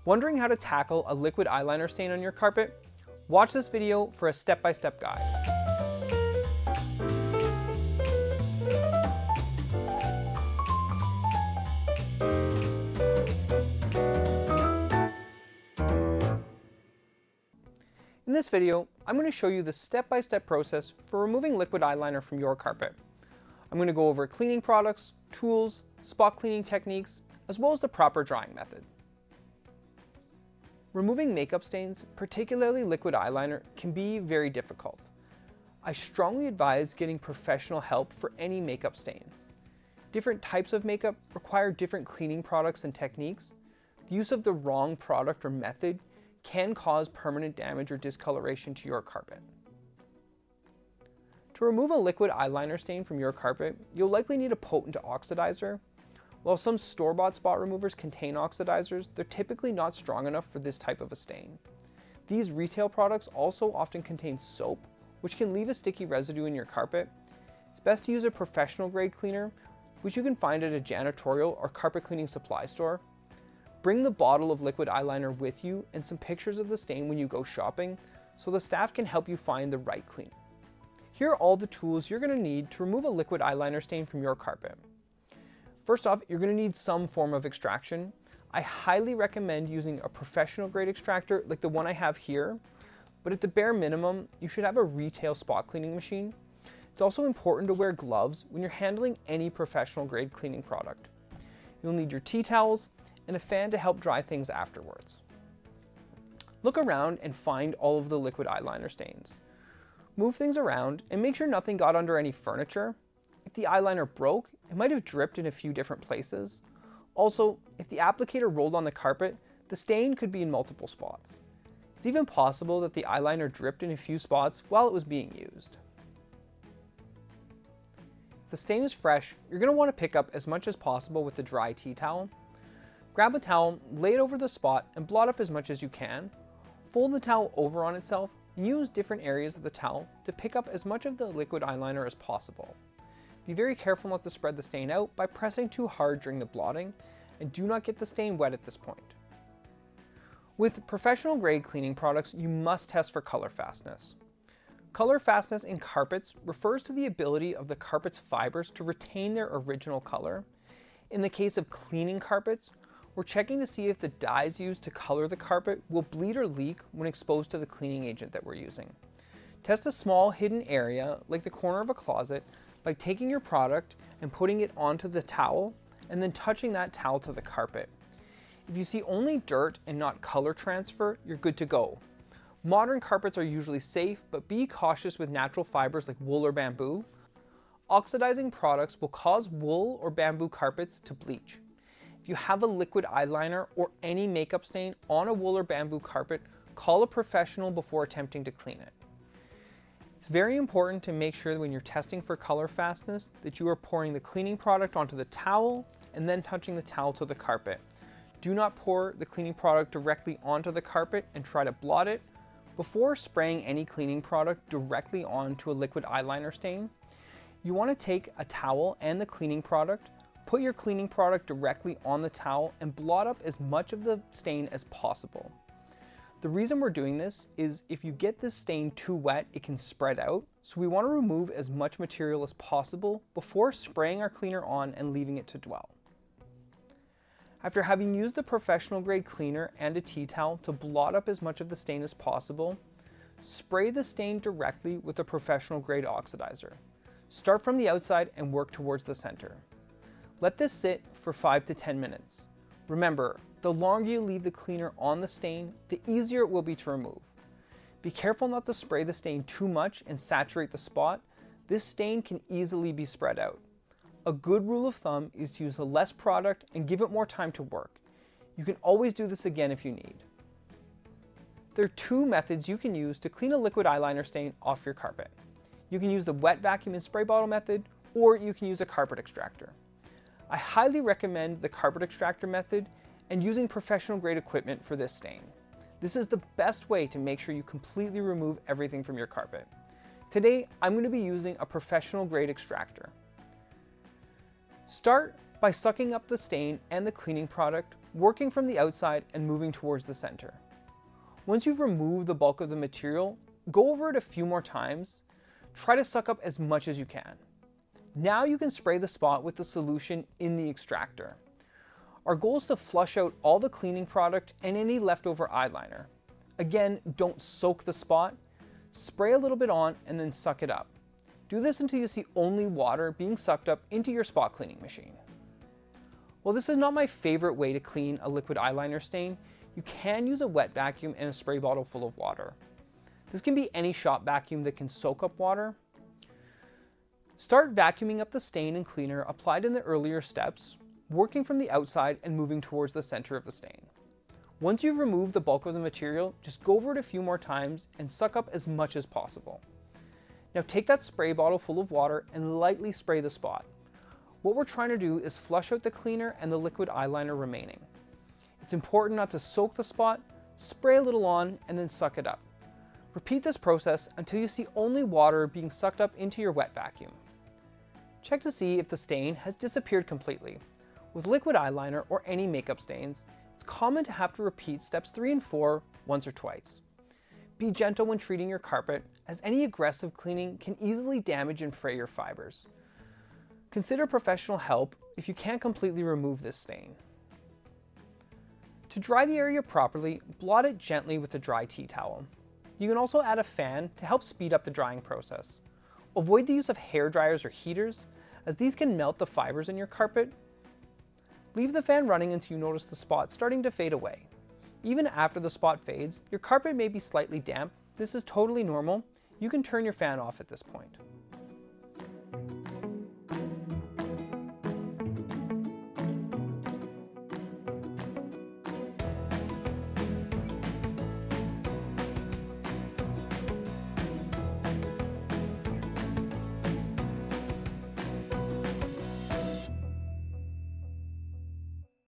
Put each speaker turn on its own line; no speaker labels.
Wondering how to tackle a liquid eyeliner stain on your carpet? Watch this video for a step-by-step guide. In this video, I'm going to show you the step-by-step process for removing liquid eyeliner from your carpet. I'm going to go over cleaning products, tools, spot cleaning techniques, as well as the proper drying method. Removing makeup stains, particularly liquid eyeliner, can be very difficult. I strongly advise getting professional help for any makeup stain. Different types of makeup require different cleaning products and techniques. The use of the wrong product or method can cause permanent damage or discoloration to your carpet. To remove a liquid eyeliner stain from your carpet, you'll likely need a potent oxidizer. While some store-bought spot removers contain oxidizers, they're typically not strong enough for this type of a stain. These retail products also often contain soap, which can leave a sticky residue in your carpet. It's best to use a professional grade cleaner, which you can find at a janitorial or carpet cleaning supply store. Bring the bottle of liquid eyeliner with you and some pictures of the stain when you go shopping, so the staff can help you find the right cleaner. Here are all the tools you're going to need to remove a liquid eyeliner stain from your carpet. First off, you're going to need some form of extraction. I highly recommend using a professional grade extractor like the one I have here, but at the bare minimum, you should have a retail spot cleaning machine. It's also important to wear gloves when you're handling any professional grade cleaning product. You'll need your tea towels and a fan to help dry things afterwards. Look around and find all of the liquid eyeliner stains. Move things around and make sure nothing got under any furniture. If the eyeliner broke, it might have dripped in a few different places. Also, if the applicator rolled on the carpet, the stain could be in multiple spots. It's even possible that the eyeliner dripped in a few spots while it was being used. If the stain is fresh, you're going to want to pick up as much as possible with the dry tea towel. Grab a towel, lay it over the spot, and blot up as much as you can. Fold the towel over on itself and use different areas of the towel to pick up as much of the liquid eyeliner as possible. Be very careful not to spread the stain out by pressing too hard during the blotting, and do not get the stain wet at this point. With professional grade cleaning products, you must test for color fastness. Color fastness in carpets refers to the ability of the carpet's fibers to retain their original color. In the case of cleaning carpets, we're checking to see if the dyes used to color the carpet will bleed or leak when exposed to the cleaning agent that we're using. Test a small hidden area, like the corner of a closet, by taking your product and putting it onto the towel and then touching that towel to the carpet. If you see only dirt and not color transfer, you're good to go. Modern carpets are usually safe, but be cautious with natural fibers like wool or bamboo. Oxidizing products will cause wool or bamboo carpets to bleach. If you have a liquid eyeliner or any makeup stain on a wool or bamboo carpet, call a professional before attempting to clean it. It's very important to make sure that when you're testing for color fastness that you are pouring the cleaning product onto the towel and then touching the towel to the carpet. Do not pour the cleaning product directly onto the carpet and try to blot it. Before spraying any cleaning product directly onto a liquid eyeliner stain, you want to take a towel and the cleaning product, put your cleaning product directly on the towel and blot up as much of the stain as possible. The reason we're doing this is if you get this stain too wet, it can spread out, so we want to remove as much material as possible before spraying our cleaner on and leaving it to dwell. After having used the professional grade cleaner and a tea towel to blot up as much of the stain as possible, spray the stain directly with a professional grade oxidizer. Start from the outside and work towards the center. Let this sit for 5 to 10 minutes. Remember, the longer you leave the cleaner on the stain, the easier it will be to remove. Be careful not to spray the stain too much and saturate the spot. This stain can easily be spread out. A good rule of thumb is to use less product and give it more time to work. You can always do this again if you need. There are two methods you can use to clean a liquid eyeliner stain off your carpet. You can use the wet vacuum and spray bottle method, or you can use a carpet extractor. I highly recommend the carpet extractor method and using professional grade equipment for this stain. This is the best way to make sure you completely remove everything from your carpet. Today, I'm going to be using a professional grade extractor. Start by sucking up the stain and the cleaning product working from the outside and moving towards the center. Once you've removed the bulk of the material, go over it a few more times. Try to suck up as much as you can. Now you can spray the spot with the solution in the extractor. Our goal is to flush out all the cleaning product and any leftover eyeliner. Again, don't soak the spot. Spray a little bit on and then suck it up. Do this until you see only water being sucked up into your spot cleaning machine. While this is not my favorite way to clean a liquid eyeliner stain, you can use a wet vacuum and a spray bottle full of water. This can be any shop vacuum that can soak up water. Start vacuuming up the stain and cleaner applied in the earlier steps, working from the outside and moving towards the center of the stain. Once you've removed the bulk of the material, just go over it a few more times and suck up as much as possible. Now take that spray bottle full of water and lightly spray the spot. What we're trying to do is flush out the cleaner and the liquid eyeliner remaining. It's important not to soak the spot, spray a little on, and then suck it up. Repeat this process until you see only water being sucked up into your wet vacuum. Check to see if the stain has disappeared completely. With liquid eyeliner or any makeup stains, it's common to have to repeat steps 3 and 4 once or twice. Be gentle when treating your carpet, as any aggressive cleaning can easily damage and fray your fibers. Consider professional help if you can't completely remove this stain. To dry the area properly, blot it gently with a dry tea towel. You can also add a fan to help speed up the drying process. Avoid the use of hair dryers or heaters, as these can melt the fibers in your carpet. Leave the fan running until you notice the spot starting to fade away. Even after the spot fades, your carpet may be slightly damp. This is totally normal. You can turn your fan off at this point.